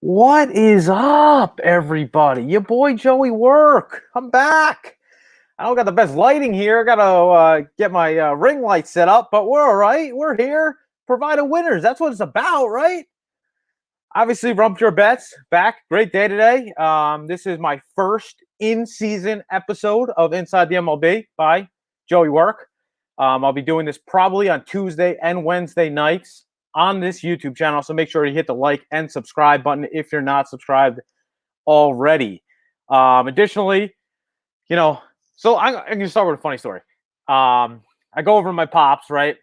What is up, everybody? Your boy Joey Work. I'm back. I don't got the best lighting here. I got to get my ring light set up, but we're all right. We're here. Providing winners. That's what it's about, right? Obviously, Rump Your Bets back. Great day today. This is my first in-season episode of Inside the MLB by Joey Work. I'll be doing this probably on Tuesday and Wednesday nights on this YouTube channel. So make sure to hit the like and subscribe button if you're not subscribed already. Additionally, so I'm going to start with a funny story. I go over to my pops, right?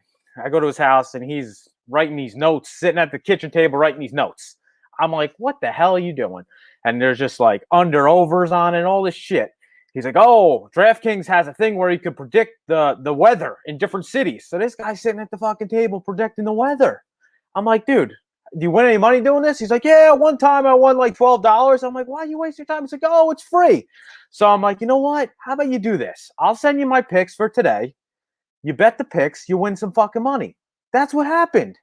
I go to his house and he's writing these notes, sitting at the kitchen table writing these notes. I'm like, what the hell are you doing? And there's just like under-overs on it and all this shit. He's like, oh, DraftKings has a thing where you can predict the weather in different cities. So this guy's sitting at the fucking table predicting the weather. I'm like, dude, do you win any money doing this? He's like, yeah, one time I won like $12. I'm like, why you waste your time? He's like, oh, it's free. So I'm like, you know what? How about you do this? I'll send you my picks for today. You bet the picks, you win some fucking money. That's what happened.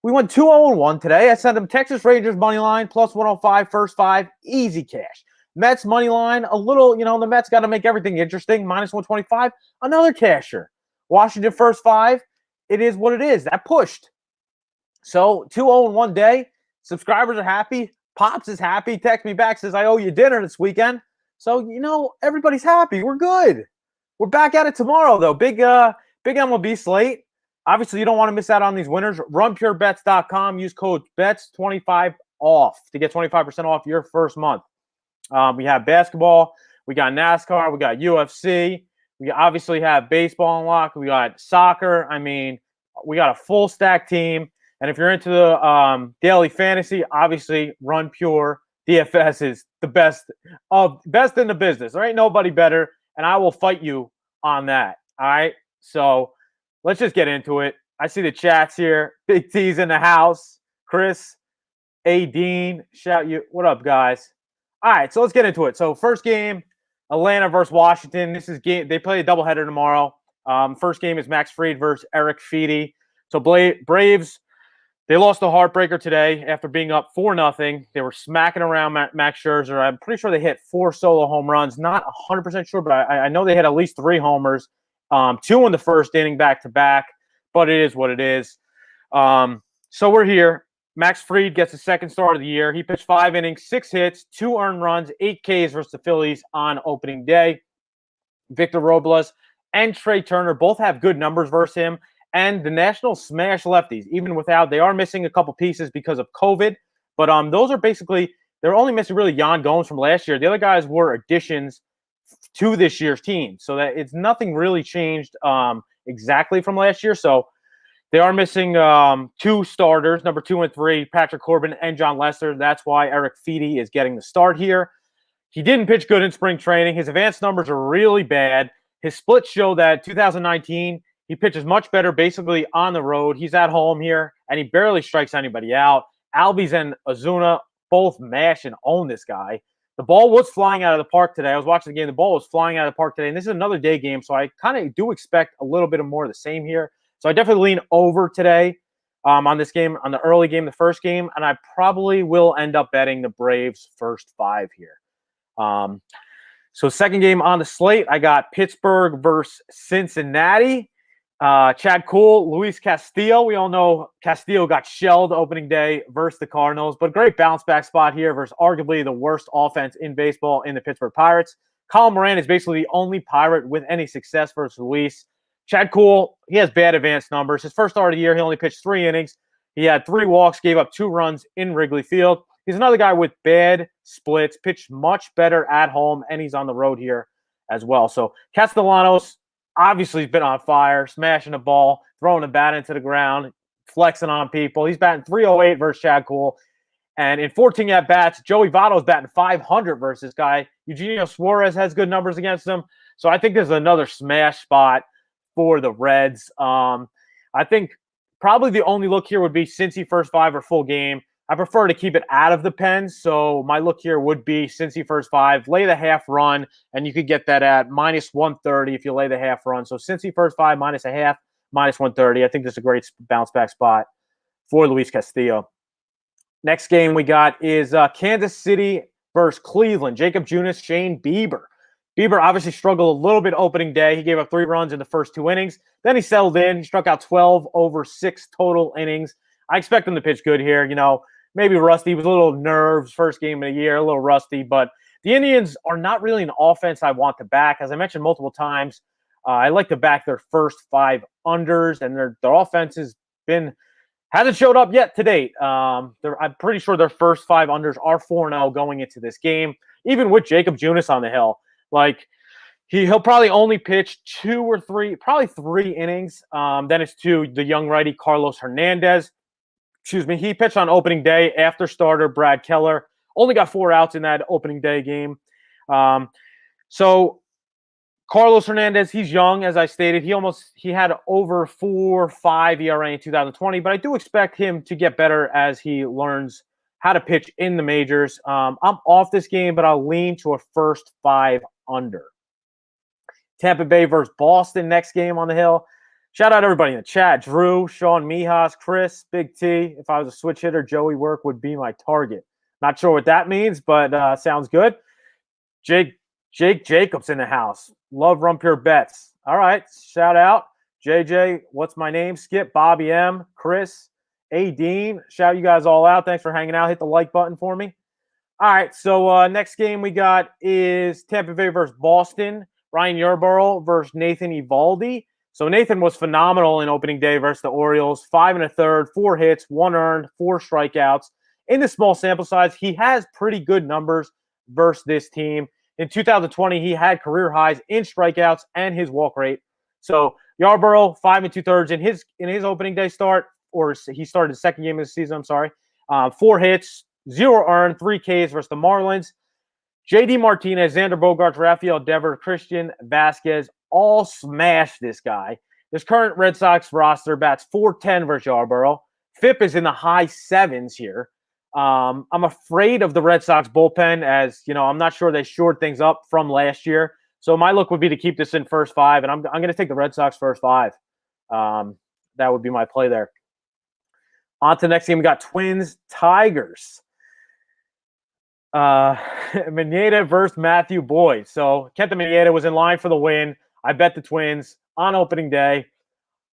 We went 2-0-1 today. I sent him Texas Rangers money line plus 105, first five, easy cash. Mets money line, a little, the Mets got to make everything interesting, minus 125, another casher. Washington first five, it is what it is. That pushed. So 2-0-1 day. Subscribers are happy. Pops is happy. Text me back, says, I owe you dinner this weekend. So, everybody's happy. We're good. We're back at it tomorrow, though. Big MLB slate. Obviously, you don't want to miss out on these winners. RunPureBets.com. Use code BETS25 off to get 25% off your first month. We have basketball. We got NASCAR. We got UFC. We obviously have baseball unlock. We got soccer. I mean, we got a full stack team. And if you're into the daily fantasy, obviously Run Pure DFS is the best in the business. There ain't nobody better, and I will fight you on that. All right. So let's just get into it. I see the chats here. Big T's in the house. Chris, A. Dean, shout you. What up, guys? All right, so let's get into it. So first game, Atlanta versus Washington. This is game. They play a doubleheader tomorrow. First game is Max Fried versus Eric Feedy. So Braves, they lost a heartbreaker today after being up 4-0. They were smacking around Max Scherzer. I'm pretty sure they hit 4 solo home runs. Not 100% sure, but I know they hit at least 3 homers. 2 in the first inning back-to-back, but it is what it is. So we're here. Max Fried gets the second start of the year. He pitched 5 innings, 6 hits, 2 earned runs, 8 Ks versus the Phillies on opening day. Victor Robles and Trey Turner both have good numbers versus him. And the Nationals smash lefties, even without. They are missing a couple pieces because of COVID. But those are basically, they're only missing really Yan Gomes from last year. The other guys were additions to this year's team. So that it's nothing really changed exactly from last year. So they are missing 2 starters, number 2 and 3, Patrick Corbin and John Lester. That's why Eric Feedy is getting the start here. He didn't pitch good in spring training. His advanced numbers are really bad. His splits show that 2019, he pitches much better basically on the road. He's at home here, and he barely strikes anybody out. Albies and Ozuna both mash and own this guy. The ball was flying out of the park today. I was watching the game. The ball was flying out of the park today, and this is another day game, so I kind of do expect a little bit of more of the same here. So I definitely lean over today on this game, on the early game, the first game, and I probably will end up betting the Braves first 5 here. So second game on the slate, I got Pittsburgh versus Cincinnati. Chad Kuhl, Luis Castillo. We all know Castillo got shelled opening day versus the Cardinals, but great bounce back spot here versus arguably the worst offense in baseball in the Pittsburgh Pirates. Colin Moran is basically the only Pirate with any success versus Luis. Chad Kuhl, he has bad advanced numbers. His first start of the year, he only pitched 3 innings. He had 3 walks, gave up 2 runs in Wrigley Field. He's another guy with bad splits, pitched much better at home, and he's on the road here as well. So Castellanos obviously has been on fire, smashing the ball, throwing the bat into the ground, flexing on people. He's batting .308 versus Chad Kuhl. And in 14 at-bats, Joey Votto's batting .500 versus this guy. Eugenio Suarez has good numbers against him. So I think there's another smash spot for the Reds. I think probably the only look here would be Cincy first 5 or full game. I prefer to keep it out of the pens, so my look here would be Cincy first 5, lay the half run, and you could get that at minus 130 if you lay the half run. So Cincy first 5, minus a half, minus 130. I think this is a great bounce back spot for Luis Castillo. Next game we got is Kansas City versus Cleveland. Jacob Junis, Shane Bieber. Bieber obviously struggled a little bit opening day. He gave up 3 runs in the first 2 innings. Then he settled in. He struck out 12 over 6 total innings. I expect him to pitch good here. Maybe rusty. He was a little nerves first game of the year, a little rusty. But the Indians are not really an offense I want to back. As I mentioned multiple times, I like to back their first 5 unders, and their offense hasn't showed up yet to date. I'm pretty sure their first 5 unders are 4-0 going into this game, even with Jacob Junis on the hill. He'll probably only pitch 2 or 3, probably 3 innings. Then it's to the young righty Carlos Hernandez. He pitched on opening day after starter Brad Keller. Only got 4 outs in that opening day game. So Carlos Hernandez, he's young, as I stated. He had over 4.5 ERA in 2020, but I do expect him to get better as he learns how to pitch in the majors. I'm off this game, but I'll lean to a first 5 under. Tampa Bay versus Boston next game on the hill. Shout out everybody in the chat. Drew, Sean Mijas, Chris, Big T. If I was a switch hitter, Joey Work would be my target. Not sure what that means, but sounds good. Jake Jacobs in the house. Love Run Pure Bets. All right. Shout out. JJ, what's my name? Skip, Bobby M, Chris, A. Dean. Shout you guys all out. Thanks for hanging out. Hit the like button for me. All right. So next game we got is Tampa Bay versus Boston. Ryan Yarborough versus Nathan Eovaldi. So Nathan was phenomenal in opening day versus the Orioles. 5 1/3, 4 hits, 1 earned, 4 strikeouts. In the small sample size, he has pretty good numbers versus this team. In 2020, he had career highs in strikeouts and his walk rate. So Yarborough, 5 2/3 in his opening day start, or he started the second game of the season. I'm sorry, 4 hits, 0 earned, 3 Ks versus the Marlins. J.D. Martinez, Xander Bogaerts, Rafael Devers, Christian Vasquez all smashed this guy. This current Red Sox roster bats .410 versus Yarborough. FIP is in the high 7s here. I'm afraid of the Red Sox bullpen, as I'm not sure they shored things up from last year. So my look would be to keep this in first 5, and I'm going to take the Red Sox first 5. That would be my play there. On to the next game, we got Twins Tigers. Maneta versus Matthew Boyd. So Kenta Maneta was in line for the win. I bet the Twins on opening day.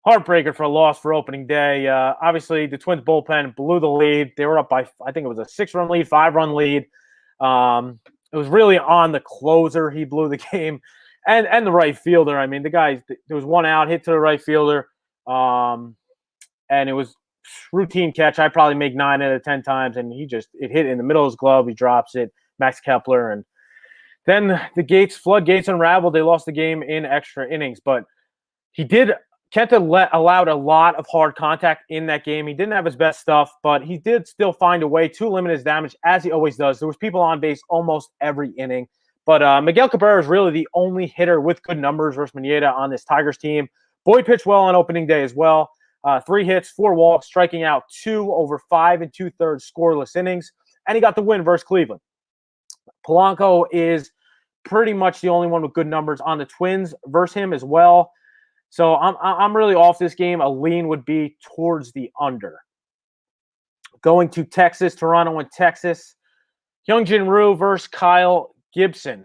Heartbreaker for a loss for opening day. Obviously, the Twins bullpen blew the lead. They were up by, I think it was a 6-run lead, 5-run lead. It was really on the closer. He blew the game. And the right fielder. I mean, the guy, there was 1 out, hit to the right fielder. And it was routine catch. I probably make 9 out of 10 times, and it hit in the middle of his glove. He drops it. Max Kepler, and then the floodgates unraveled. They lost the game in extra innings, but Kenta allowed a lot of hard contact in that game. He didn't have his best stuff, but he did still find a way to limit his damage, as he always does. There was people on base almost every inning, but Miguel Cabrera is really the only hitter with good numbers versus Maneta on this Tigers team. Boyd pitched well on opening day as well. 3 hits, 4 walks, striking out 2 over 5 2/3 scoreless innings, and he got the win versus Cleveland. Polanco is pretty much the only one with good numbers on the Twins versus him as well. So I'm really off this game. A lean would be towards the under. Going to Texas, Toronto and Texas. Hyunjin Ryu versus Kyle Gibson.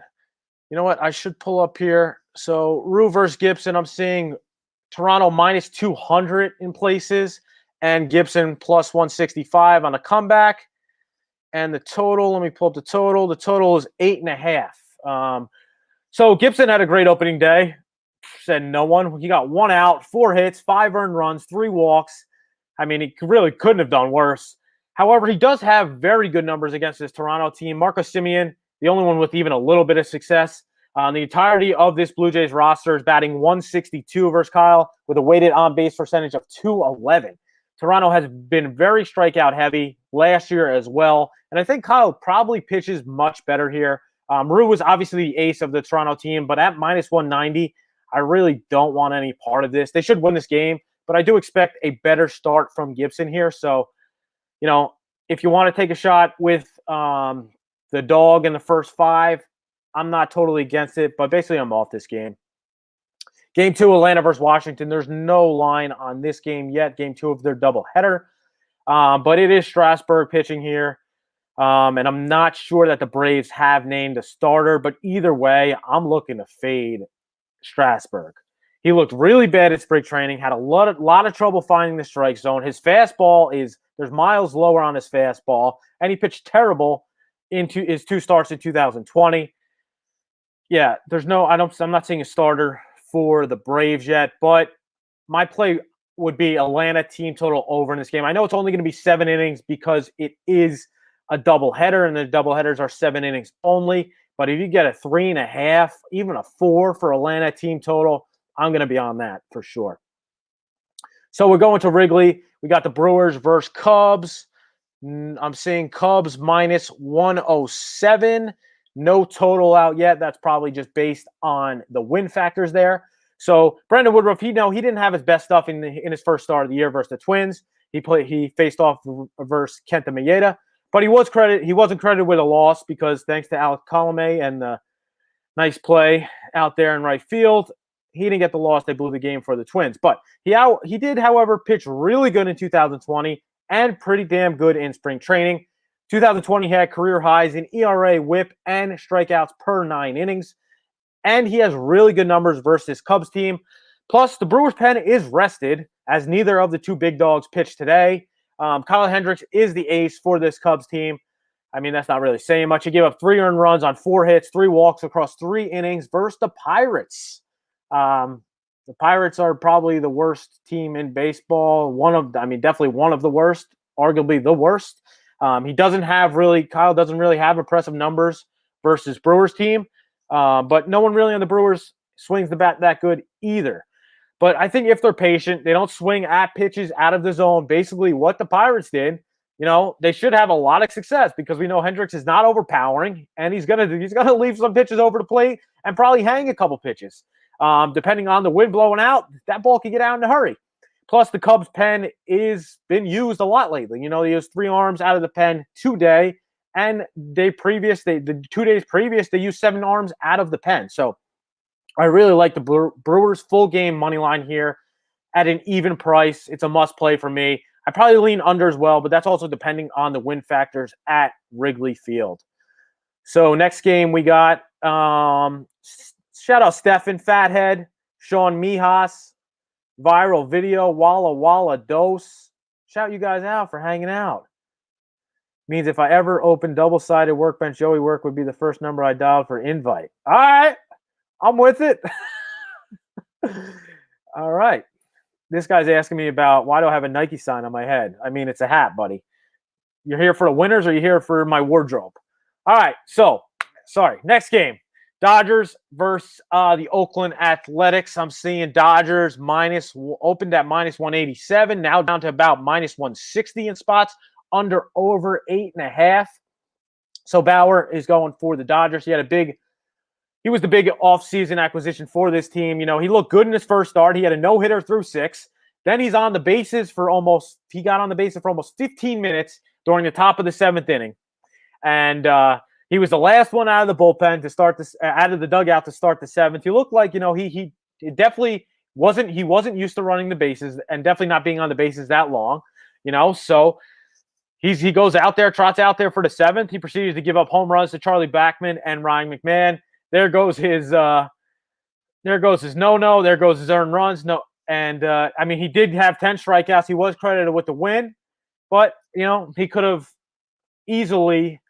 You know what? I should pull up here. So Ryu versus Gibson, I'm seeing Toronto minus 200 in places and Gibson plus 165 on a comeback. And the total, let me pull up the total. The total is 8.5. So Gibson had a great opening day. Said no one. He got 1 out, 4 hits, 5 earned runs, 3 walks. I mean, he really couldn't have done worse. However, he does have very good numbers against this Toronto team. Marcus Semien, the only one with even a little bit of success. The entirety of this Blue Jays roster is batting 162 versus Kyle with a weighted on-base percentage of 211. Toronto has been very strikeout heavy last year as well, and I think Kyle probably pitches much better here. Ryu was obviously the ace of the Toronto team, but at minus 190, I really don't want any part of this. They should win this game, but I do expect a better start from Gibson here. So, if you want to take a shot with the dog in the first 5, I'm not totally against it, but basically I'm off this game. Game 2, Atlanta versus Washington. There's no line on this game yet. Game 2 of their doubleheader. But it is Strasburg pitching here. And I'm not sure that the Braves have named a starter, but either way, I'm looking to fade Strasburg. He looked really bad at spring training, had a lot of trouble finding the strike zone. His fastball there's miles lower on his fastball, and he pitched terrible into his 2 starts in 2020. Yeah, I'm not seeing a starter for the Braves yet, but my play would be Atlanta team total over in this game. I know it's only going to be 7 innings because it is a doubleheader, and the doubleheaders are 7 innings only. But if you get a 3.5, even a 4 for Atlanta team total, I'm going to be on that for sure. So we're going to Wrigley. We got the Brewers versus Cubs. I'm seeing Cubs minus 107. No total out yet. That's probably just based on the win factors there. So Brandon Woodruff, he didn't have his best stuff in his first start of the year versus the Twins. He faced off versus Kenta Maeda, but he wasn't credited with a loss because thanks to Alex Colomé and the nice play out there in right field, he didn't get the loss. They blew the game for the Twins, but he did, however, pitch really good in 2020 and pretty damn good in spring training. 2020 had career highs in ERA, WHIP, and strikeouts per 9 innings. And he has really good numbers versus his Cubs team. Plus, the Brewers pen is rested as neither of the 2 big dogs pitched today. Kyle Hendricks is the ace for this Cubs team. I mean, that's not really saying much. He gave up 3 earned runs on 4 hits, 3 walks across 3 innings versus the Pirates. The Pirates are probably the worst team in baseball. Definitely one of the worst, arguably the worst. Kyle doesn't really have impressive numbers versus Brewers team. But no one really on the Brewers swings the bat that good either. But I think if they're patient, they don't swing at pitches out of the zone. Basically, what the Pirates did, they should have a lot of success because we know Hendricks is not overpowering, and he's gonna leave some pitches over the plate and probably hang a couple pitches. Depending on the wind blowing out, that ball can get out in a hurry. Plus, the Cubs pen is been used a lot lately. They used 3 arms out of the pen today. And the 2 days previous, they used 7 arms out of the pen. So I really like the Brewers full game money line here at an even price. It's a must play for me. I probably lean under as well, but that's also depending on the win factors at Wrigley Field. So next game we got shout out Stefan Fathead, Sean Mijas, viral video, Walla Walla Dose. Shout you guys out for hanging out. Means if I ever open double-sided workbench, Joey Work would be the first number I dialed for invite. All right. I'm with it. All right. This guy's asking me about why do I have a Nike sign on my head? I mean, it's a hat, buddy. You're here for the winners or you're here for my wardrobe? All right. So, next game. Dodgers versus the Oakland Athletics. I'm seeing Dodgers opened at minus 187, now down to about minus 160 in spots. Under over 8.5. So Bauer is going for the Dodgers. He was the big offseason acquisition for this team. He looked good in his first start. He had a no-hitter through 6. Then he got on the bases for almost 15 minutes during the top of the 7th inning. And he was the last one out of the bullpen to start this, out of the dugout to start the 7th. He looked like, he definitely wasn't used to running the bases and definitely not being on the bases that long, so he goes out there, trots out there for the 7th. He proceeds to give up home runs to Charlie Blackmon and Ryan McMahon. There goes his no-no. There goes his earned runs. No, and he did have 10 strikeouts. He was credited with the win, but he could have easily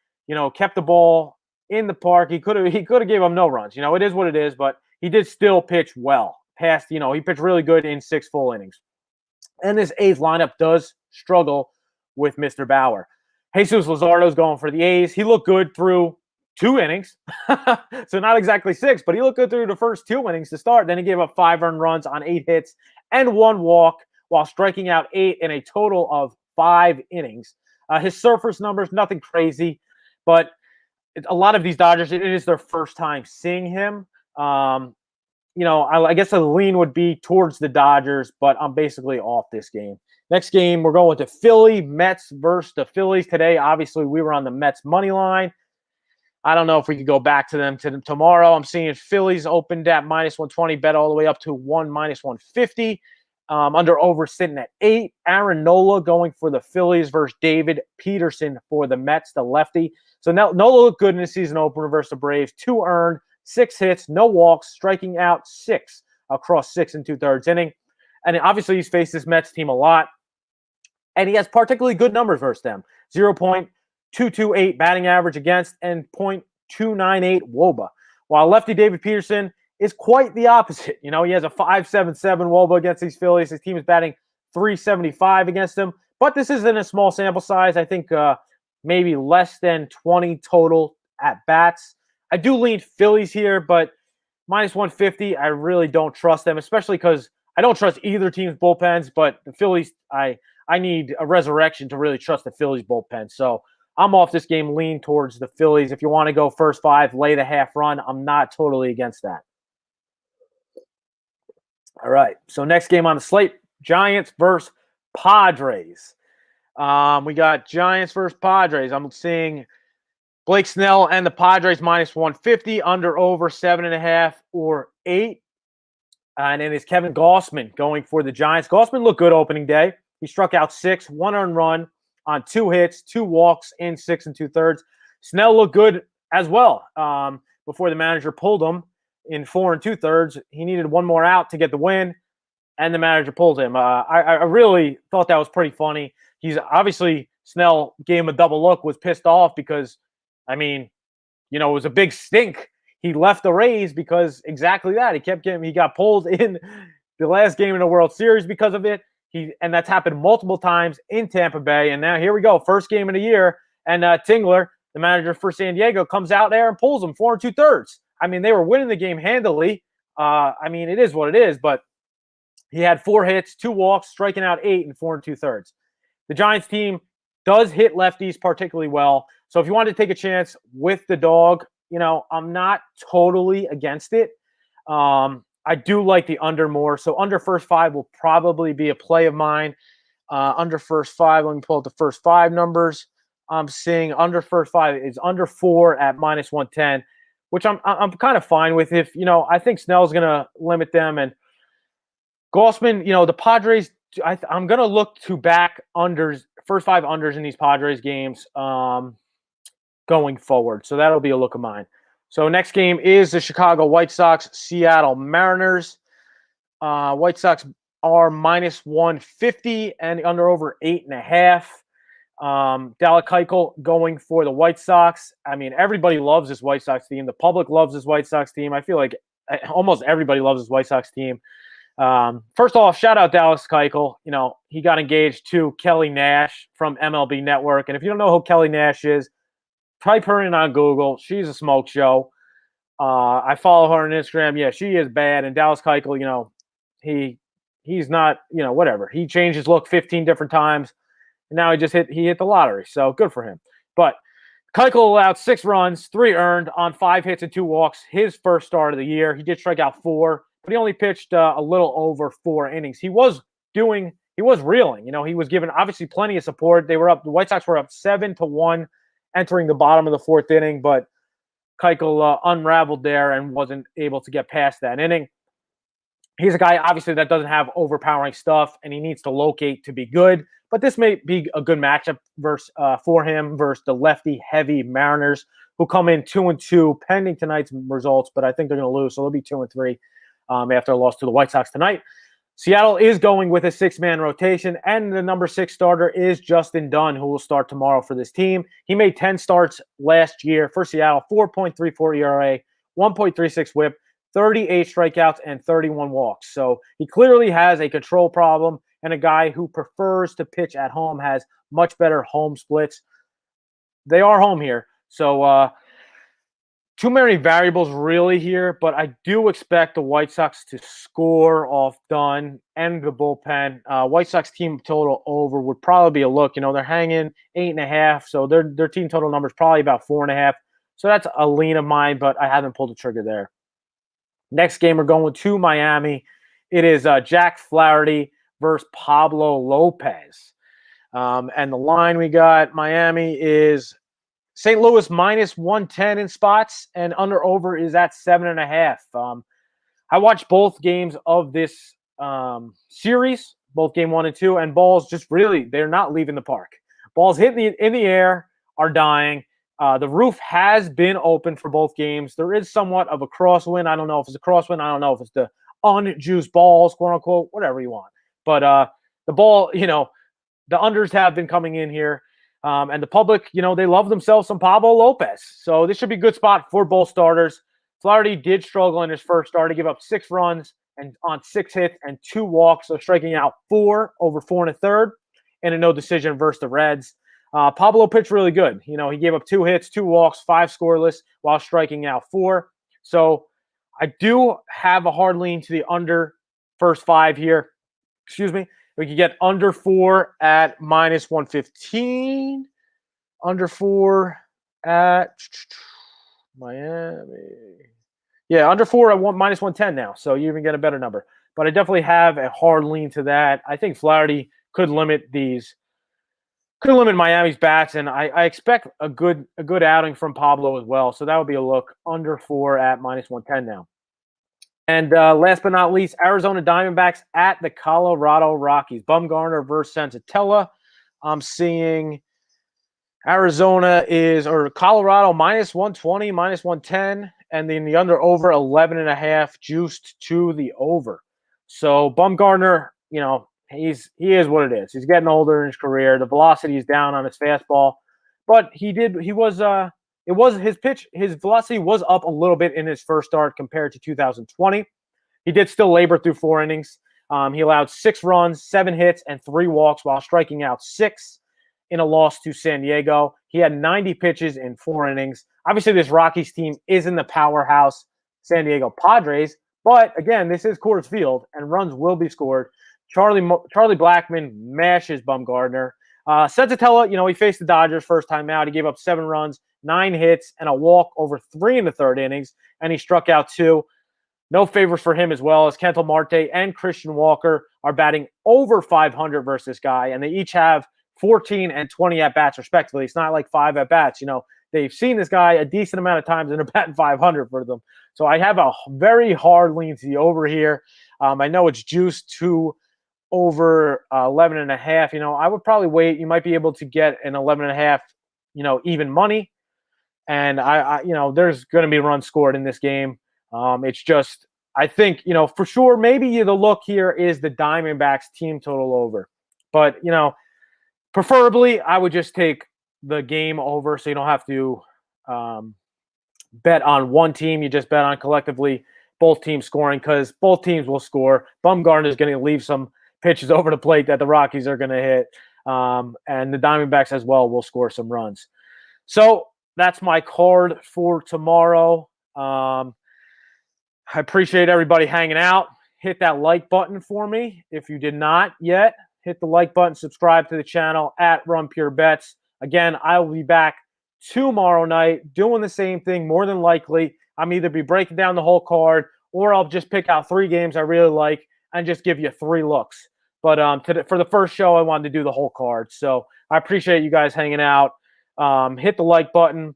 kept the ball in the park. He could have gave him no runs. It is what it is, but he did still pitch well. He pitched really good in 6 full innings. And this A's lineup does struggle with Mr. Bauer. Jesus Luzardo's going for the A's. He looked good through 2 innings. So not exactly 6, but he looked good through the first 2 innings to start. Then he gave up 5 earned runs on 8 hits and 1 walk while striking out 8 in a total of 5 innings. His surface numbers, nothing crazy, but a lot of these Dodgers, it is their first time seeing him. I guess the lean would be towards the Dodgers, but I'm basically off this game. Next game, we're going to Philly Mets versus the Phillies today. Obviously, we were on the Mets money line. I don't know if we could go back to them tomorrow. I'm seeing Phillies opened at minus 120, bet all the way up to minus 150. Under over sitting at 8. Aaron Nola going for the Phillies versus David Peterson for the Mets, the lefty. So now Nola looked good in the season opener versus the Braves. 2 earned, 6 hits, no walks, striking out 6 across 6 and 2/3 inning. And obviously he's faced this Mets team a lot. And he has particularly good numbers versus them. 0.228 batting average against and .298 WOBA. While lefty David Peterson is quite the opposite. He has a 5.77 WOBA against these Phillies. His team is batting .375 against him. But this isn't a small sample size. I think maybe less than 20 total at bats. I do lean Phillies here, but -150, I really don't trust them, especially because I don't trust either team's bullpens. But the Phillies, I need a resurrection to really trust the Phillies bullpen. So I'm off this game, lean towards the Phillies. If you want to go first 5, lay the half run, I'm not totally against that. All right, so next game on the slate, Giants versus Padres. We got Giants versus Padres. I'm seeing Blake Snell and the Padres -150, under over 7.5 or 8. And then it's Kevin Gausman going for the Giants. Gausman looked good opening day. He struck out 6, 1 earned run on 2 hits, 2 walks in 6 and 2/3. Snell looked good as well before the manager pulled him in 4 and 2/3. He needed 1 more out to get the win, and the manager pulled him. I really thought that was pretty funny. He's obviously, Snell gave him a double look, was pissed off because, it was a big stink. He left the Rays because exactly that. He got pulled in the last game in the World Series because of it. And that's happened multiple times in Tampa Bay. And now here we go, first game of the year. And Tingler, the manager for San Diego, comes out there and pulls them 4 and 2/3. They were winning the game handily. It is what it is. But he had 4 hits, 2 walks, striking out 8 and 4 and 2/3. The Giants team does hit lefties particularly well. So if you want to take a chance with the dog, I'm not totally against it. I do like the under more. So under first 5 will probably be a play of mine. Under first 5, let me pull up the first 5 numbers. I'm seeing under first 5 is under 4 at -110, which I'm kind of fine with. If I think Snell's going to limit them, and Gausman, the Padres. I'm going to look to back unders, first 5 unders in these Padres games going forward. So that'll be a look of mine. So next game is the Chicago White Sox, Seattle Mariners. White Sox are -150 and under over 8.5. Dallas Keuchel going for the White Sox. Everybody loves this White Sox team. The public loves this White Sox team. I feel like almost everybody loves this White Sox team. First off, shout out Dallas Keuchel. He got engaged to Kelly Nash from MLB Network. And if you don't know who Kelly Nash is, type her in on Google. She's a smoke show. I follow her on Instagram. Yeah, she is bad. And Dallas Keuchel, he's not, whatever. He changed his look 15 different times. And now he hit the lottery. So good for him. But Keuchel allowed 6 runs, 3 earned on 5 hits and 2 walks. His first start of the year. He did strike out 4, but he only pitched a little over 4 innings. He was reeling. He was given obviously plenty of support. The White Sox were up 7-1 entering the bottom of the 4th inning, but Keuchel unraveled there and wasn't able to get past that inning. He's a guy, obviously, that doesn't have overpowering stuff, and he needs to locate to be good. But this may be a good matchup for him versus the lefty-heavy Mariners, who come in 2-2 pending tonight's results, but I think they're going to lose, so they'll be 2-3 after a loss to the White Sox tonight. Seattle is going with a 6-man rotation, and the number 6 starter is Justin Dunn, who will start tomorrow for this team. He made 10 starts last year for Seattle, 4.34 ERA, 1.36 whip, 38 strikeouts, and 31 walks. So he clearly has a control problem, and a guy who prefers to pitch at home, has much better home splits. They are home here. So too many variables really here, but I do expect the White Sox to score off Dunn and the bullpen. White Sox team total over would probably be a look. They're hanging 8.5, so their team total number is probably about 4.5. So that's a lean of mine, but I haven't pulled the trigger there. Next game, we're going to Miami. It is Jack Flaherty versus Pablo Lopez. And the line we got, Miami is St. Louis -110 in spots, and under over is at 7.5. I watched both games of this series, both game 1 and 2, and balls just really, they're not leaving the park. Balls hitting in the air are dying. The roof has been open for both games. There is somewhat of a crosswind. I don't know if it's a crosswind. I don't know if it's the unjuiced balls, quote unquote, whatever you want. But the ball, the unders have been coming in here. And the public, they love themselves some Pablo Lopez. So this should be a good spot for both starters. Flaherty did struggle in his first start. He gave up 6 runs and on 6 hits and 2 walks, so striking out 4 over 4 1/3, and a no decision versus the Reds. Pablo pitched really good. He gave up 2 hits, 2 walks, 5 scoreless while striking out 4. So I do have a hard lean to the under first 5 here. Excuse me. We could get under 4 at -115. Under 4 at Miami. Yeah, under 4 at -110 now. So you even get a better number. But I definitely have a hard lean to that. I think Flaherty could limit Miami's bats, and I expect a good outing from Pablo as well. So that would be a look. Under 4 at -110 now. And last but not least, Arizona Diamondbacks at the Colorado Rockies. Bumgarner versus Senzatella. I'm seeing Colorado -120, -110, and then the under over 11.5 juiced to the over. So Bumgarner, he is what it is. He's getting older in his career. The velocity is down on his fastball, but his velocity was up a little bit in his first start compared to 2020. He did still labor through 4 innings. He allowed 6 runs, 7 hits, and 3 walks while striking out 6 in a loss to San Diego. He had 90 pitches in 4 innings. Obviously, this Rockies team isn't the powerhouse San Diego Padres, but again, this is Coors Field, and runs will be scored. Charlie Blackmon mashes Bumgarner. Senzatella, he faced the Dodgers first time out. He gave up 7 runs, 9 hits, and a walk over 3 1/3 innings, and he struck out 2. No favors for him as well, as Kentel Marte and Christian Walker are batting over 500 versus this guy, and they each have 14 and 20 at-bats respectively. It's not like 5 at-bats. They've seen this guy a decent amount of times and they're batting 500 for them. So I have a very hard lean to the over here. I know it's juiced to over 11.5. I would probably wait. You might be able to get an 11.5, even money. And there's going to be runs scored in this game. It's just, I think, for sure, maybe the look here is the Diamondbacks team total over. But, preferably, I would just take the game over so you don't have to bet on one team. You just bet on collectively both teams scoring, because both teams will score. Bumgarner is going to leave some pitches over the plate that the Rockies are going to hit. And the Diamondbacks as well will score some runs. So that's my card for tomorrow. I appreciate everybody hanging out. Hit that like button for me if you did not yet. Hit the like button, subscribe to the channel at Run Pure Bets. Again, I will be back tomorrow night doing the same thing, more than likely. I'm either be breaking down the whole card, or I'll just pick out 3 games I really like and just give you 3 looks. But for the first show, I wanted to do the whole card. So I appreciate you guys hanging out. Hit the like button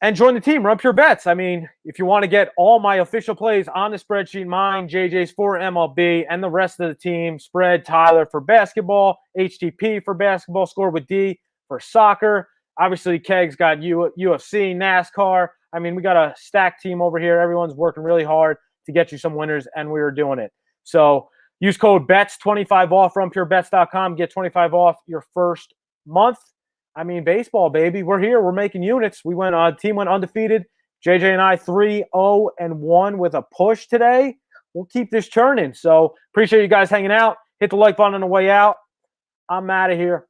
and join the team, Run Pure Bets. I mean, if you want to get all my official plays on the spreadsheet, mine, JJ's for MLB, and the rest of the team, Spread, Tyler for basketball, HTP for basketball, Score with D for soccer. Obviously, Keg's got UFC, NASCAR. I mean, we got a stacked team over here. Everyone's working really hard to get you some winners, and we are doing it. So use code BETS, 25 off, runpurebets.com. Get 25 off your first month. I mean, baseball, baby. We're here. We're making units. Team went undefeated. JJ and I 3-0-1 with a push today. We'll keep this churning. So appreciate you guys hanging out. Hit the like button on the way out. I'm out of here.